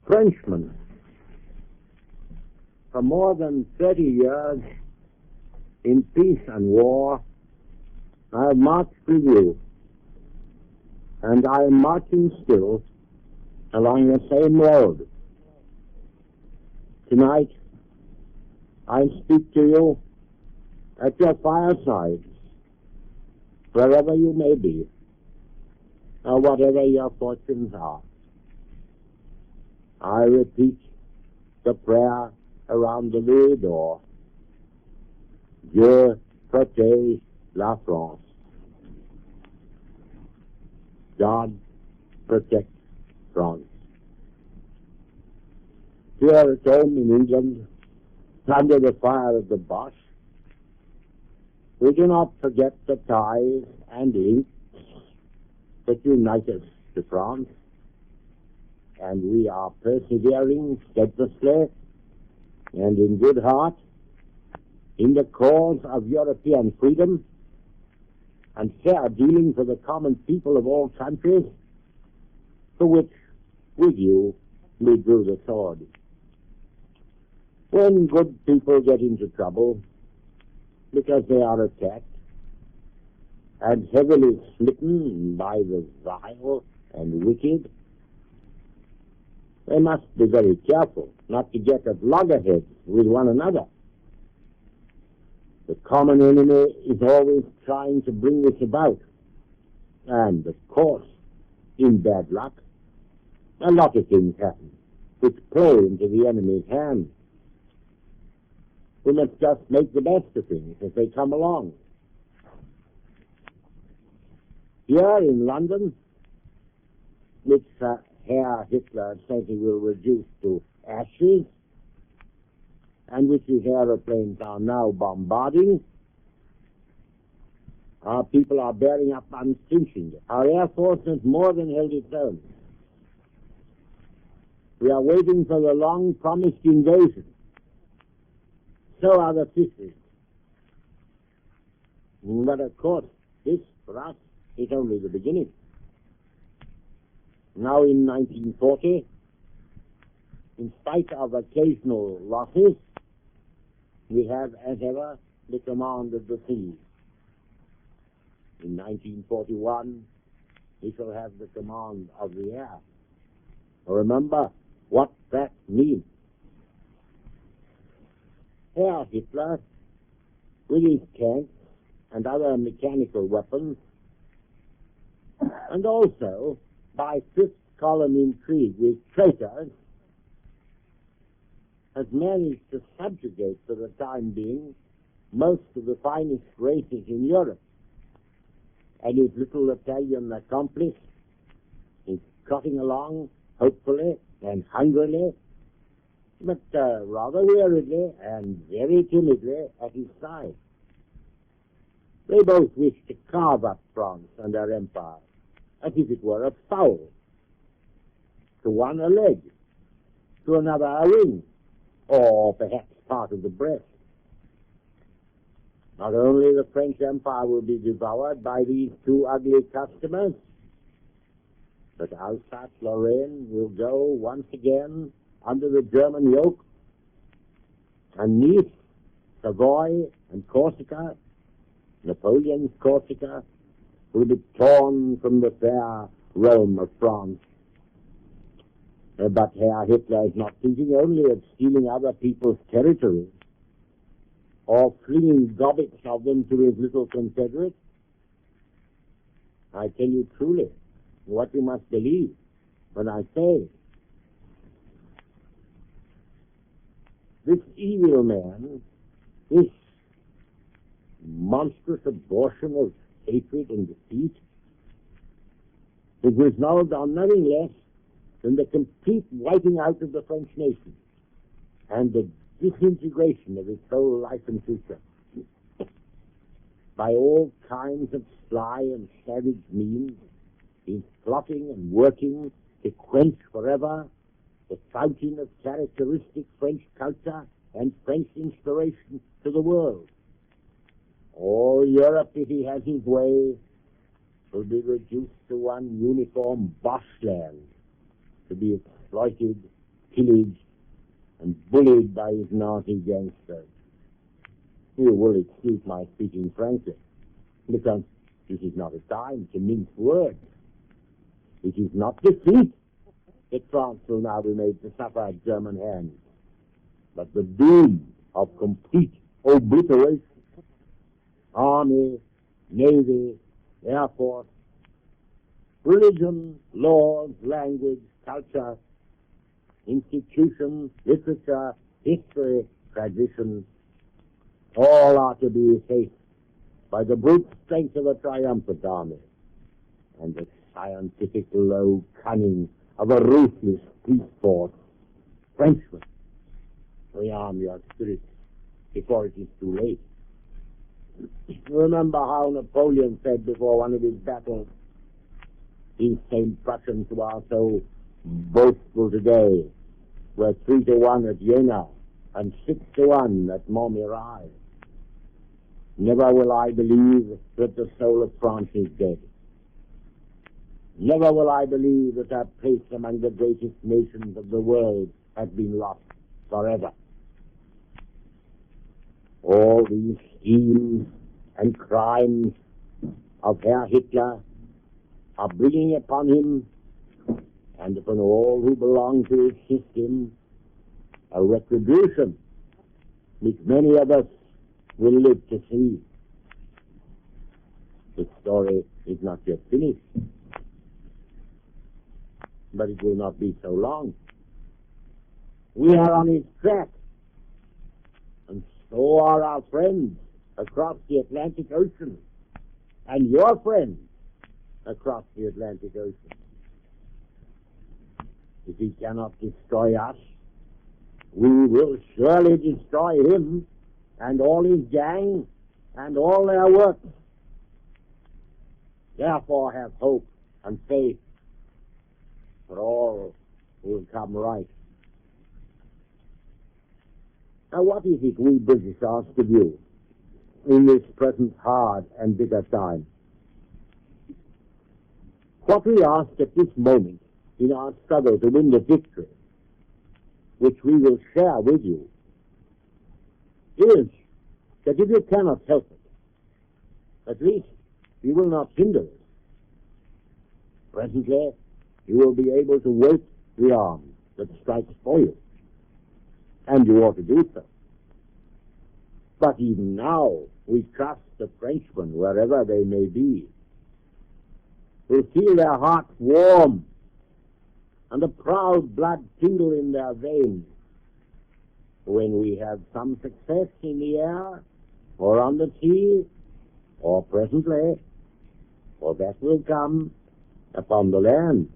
Frenchmen, for more than 30 years, in peace and war, I have marched with you, and I am marching still along the same road. Tonight, I speak to you at your firesides, wherever you may be, or whatever your fortunes are. I repeat the prayer around the Louis door. Dieu protège la France. God protect France. Here at home in England, under the fire of the Boche, we do not forget the ties and links that unite us to France, and we are persevering steadfastly and in good heart in the cause of European freedom and fair dealing for the common people of all countries, for which, with you, we drew the sword. When good people get into trouble because they are attacked and heavily smitten by the vile and wicked, they must be very careful not to get at loggerheads with one another. The common enemy is always trying to bring this about. And, of course, in bad luck, a lot of things happen which play into the enemy's hands. We must just make the best of things as they come along. Here in London, which Herr Hitler says he will reduce to ashes, and which his aeroplanes are now bombarding, our people are bearing up unflinchingly. Our Air Force has more than held its own. We are waiting for the long-promised invasion. So are the fishes. But of course, this, for us, is only the beginning. Now in 1940, in spite of occasional losses, we have, as ever, the command of the sea. In 1941, we shall have the command of the air. Remember what that means. Herr Hitler, with his tanks and other mechanical weapons, and also by fifth column intrigue with traitors, has managed to subjugate for the time being most of the finest races in Europe. And his little Italian accomplice is trotting along, hopefully and hungrily, but rather weariedly and very timidly at his side. They both wish to carve up France and her empire, as if it were a fowl. To one a leg, to another a wing, or perhaps part of the breast. Not only the French Empire will be devoured by these two ugly customers, but Alsace-Lorraine will go once again under the German yoke, and Nice, Savoy, and Corsica, Napoleon's Corsica, will be torn from the fair realm of France. But Herr Hitler is not thinking only of stealing other people's territories or flinging gobbets of them to his little confederates. I tell you truly what you must believe when I say this evil man, this monstrous abortion of hatred and defeat, is resolved on nothing less than the complete wiping out of the French nation and the disintegration of its whole life and future by all kinds of sly and savage means. He's plotting and working to quench forever the fountain of characteristic French culture and French inspiration to the world. All Europe, if he has his way, will be reduced to one uniform Boschland, to be exploited pillaged and bullied by his Nazi gangsters. You will excuse my speaking frankly, because this is not a time to mince words. It is not defeat that France will now be made to suffer at German hands, but the doom of complete obliteration. Army, Navy, Air Force, religion, laws, language, culture, institutions, literature, history, tradition, all are to be effaced by the brute strength of a triumphant army and the scientific low cunning of a ruthless police force. Frenchmen, rearm your spirit before it is too late. Remember how Napoleon said before one of his battles, these same Prussians who are so boastful today were 3-1 at Jena and 6-1 at Montmirail. Never will I believe that the soul of France is dead. Never will I believe that our place among the greatest nations of the world has been lost forever. All these schemes and crimes of Herr Hitler are bringing upon him and upon all who belong to his system a retribution which many of us will live to see. The story is not yet finished, but it will not be so long. We are on his track, and so are our friends across the Atlantic Ocean, and your friends across the Atlantic Ocean. If he cannot destroy us, we will surely destroy him and all his gang and all their work. Therefore have hope and faith, for all will come right. Now what is it we British ask of you in this present hard and bitter time? What we ask at this moment in our struggle to win the victory, which we will share with you, is that if you cannot help it, at least you will not hinder it. Presently, you will be able to wait the arm that strikes for you, and you ought to do so. But even now, we trust the Frenchmen, wherever they may be, will feel their hearts warm and the proud blood tingle in their veins when we have some success in the air or on the sea, or presently, for that will come, upon the land.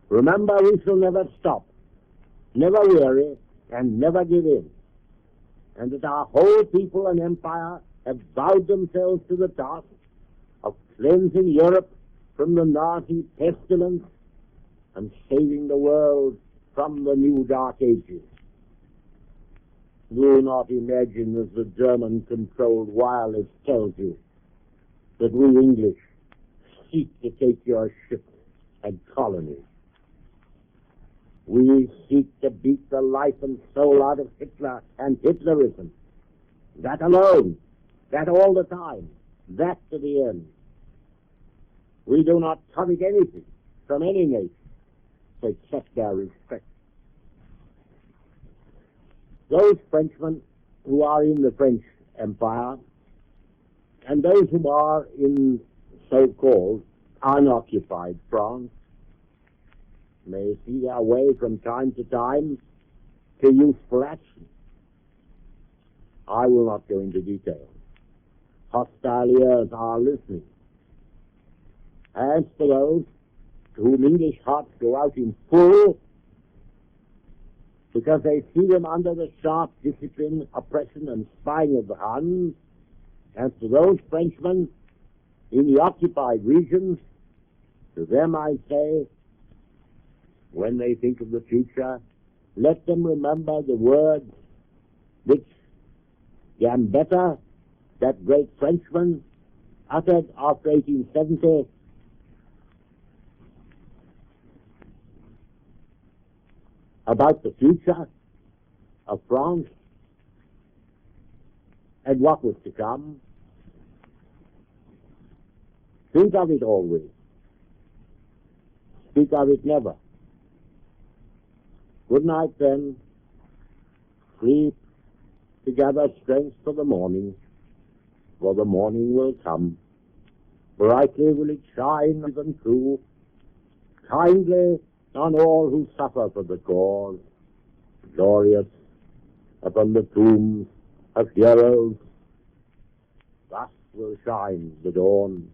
Remember, we shall never stop, never weary, and never give in, and that our whole people and empire have vowed themselves to the task of cleansing Europe from the Nazi pestilence and saving the world from the new dark ages. Do not imagine, as the German-controlled wireless tells you, that we English seek to take your ships and colonies. We seek to beat the life and soul out of Hitler and Hitlerism. That alone, that all the time, that to the end. We do not covet anything from any nation except their respect. Those Frenchmen who are in the French Empire and those who are in so-called unoccupied France may see their way from time to time to useful action. I will not go into detail. Hostile ears are listening. As for those to whom English hearts go out in full, because they see them under the sharp discipline, oppression, and spying of the Huns, as to those Frenchmen in the occupied regions, to them I say, when they think of the future, let them remember the words which Gambetta, that great Frenchman, uttered after 1870, about the future of France and what was to come. Think of it always. Speak of it never. Good night, then. Sleep to gather strength for the morning, for the morning will come. Brightly will it shine and true, kindly on all who suffer for the cause, glorious upon the tombs of heroes. Thus will shine the dawn.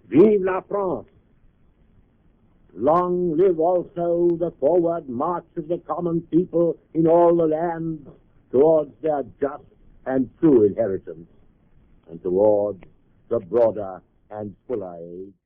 Vive la France! Long live also the forward march of the common people in all the lands towards their just and true inheritance, and towards the broader and fuller age.